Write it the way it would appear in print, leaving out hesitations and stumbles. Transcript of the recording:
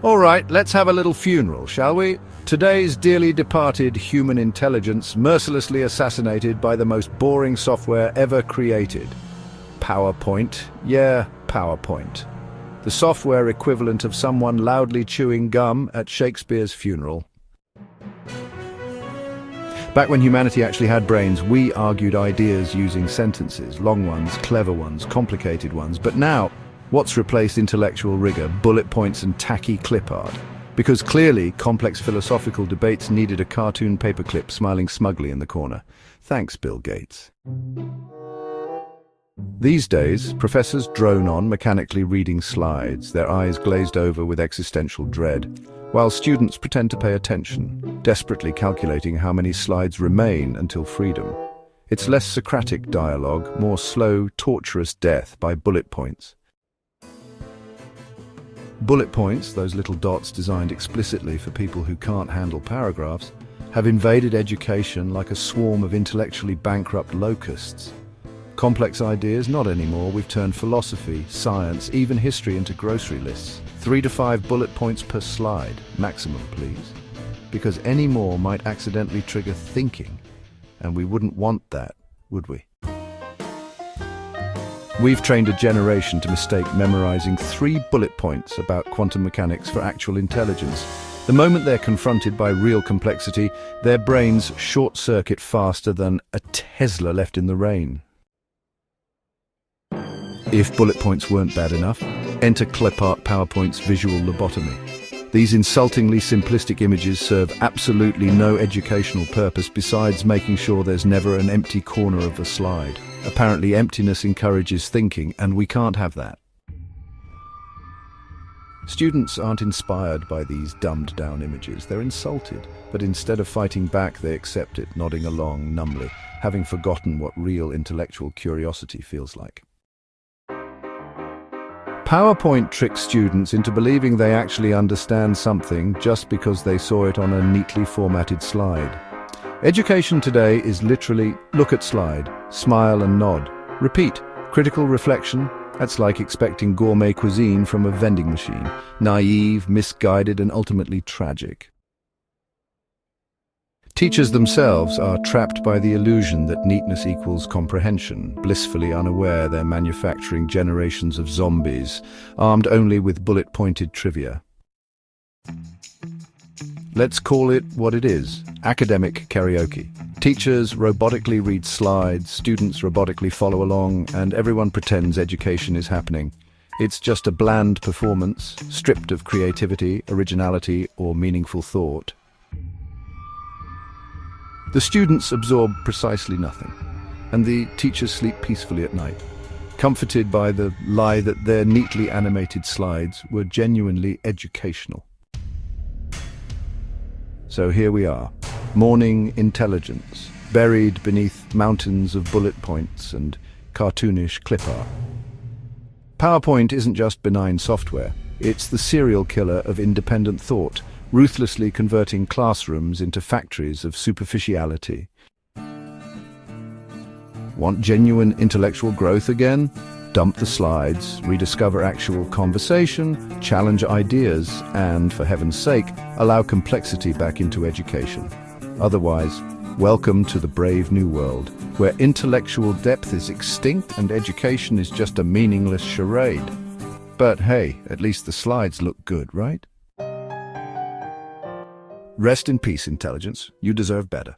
All right, let's have a little funeral, shall we? Today's dearly departed human intelligence mercilessly assassinated by the most boring software ever created. PowerPoint. Yeah, PowerPoint. The software equivalent of someone loudly chewing gum at Shakespeare's funeral. Back when humanity actually had brains, we argued ideas using sentences, long ones, clever ones, complicated ones. But now, what's replaced intellectual rigor, bullet points and tacky clip art? Because clearly, complex philosophical debates needed a cartoon paperclip smiling smugly in the corner. Thanks, Bill Gates. These days, professors drone on, mechanically reading slides, their eyes glazed over with existential dread, while students pretend to pay attention, desperately calculating how many slides remain until freedom. It's less Socratic dialogue, more slow, torturous death by bullet points. Bullet points, those little dots designed explicitly for people who can't handle paragraphs, have invaded education like a swarm of intellectually bankrupt locusts. Complex ideas, not anymore. We've turned philosophy, science, even history into grocery lists. 3 to 5 bullet points per slide, maximum please. Because any more might accidentally trigger thinking, and we wouldn't want that, would we? We've trained a generation to mistake memorizing 3 bullet points about quantum mechanics for actual intelligence. The moment they're confronted by real complexity, their brains short-circuit faster than a Tesla left in the rain. If bullet points weren't bad enough, enter clipart PowerPoint's visual lobotomy. These insultingly simplistic images serve absolutely no educational purpose besides making sure there's never an empty corner of the slide. Apparently, emptiness encourages thinking, and we can't have that. Students aren't inspired by these dumbed-down images. They're insulted, but instead of fighting back, they accept it, nodding along numbly, having forgotten what real intellectual curiosity feels like. PowerPoint tricks students into believing they actually understand something just because they saw it on a neatly formatted slide. Education today is literally look at slide, smile and nod. Repeat. Critical reflection. That's like expecting gourmet cuisine from a vending machine. Naive, misguided and ultimately tragic. Teachers themselves are trapped by the illusion that neatness equals comprehension, blissfully unaware they're manufacturing generations of zombies, armed only with bullet-pointed trivia. Let's call it what it is, academic karaoke. Teachers robotically read slides, students robotically follow along, and everyone pretends education is happening. It's just a bland performance, stripped of creativity, originality, or meaningful thought. The students absorb precisely nothing, and the teachers sleep peacefully at night, comforted by the lie that their neatly animated slides were genuinely educational. So here we are, morning intelligence, buried beneath mountains of bullet points and cartoonish clip art. PowerPoint isn't just benign software, it's the serial killer of independent thought, ruthlessly converting classrooms into factories of superficiality. Want genuine intellectual growth again? Dump the slides, rediscover actual conversation, challenge ideas, and, for heaven's sake, allow complexity back into education. Otherwise, welcome to the brave new world, where intellectual depth is extinct and education is just a meaningless charade. But hey, at least the slides look good, right? Rest in peace, intelligence. You deserve better.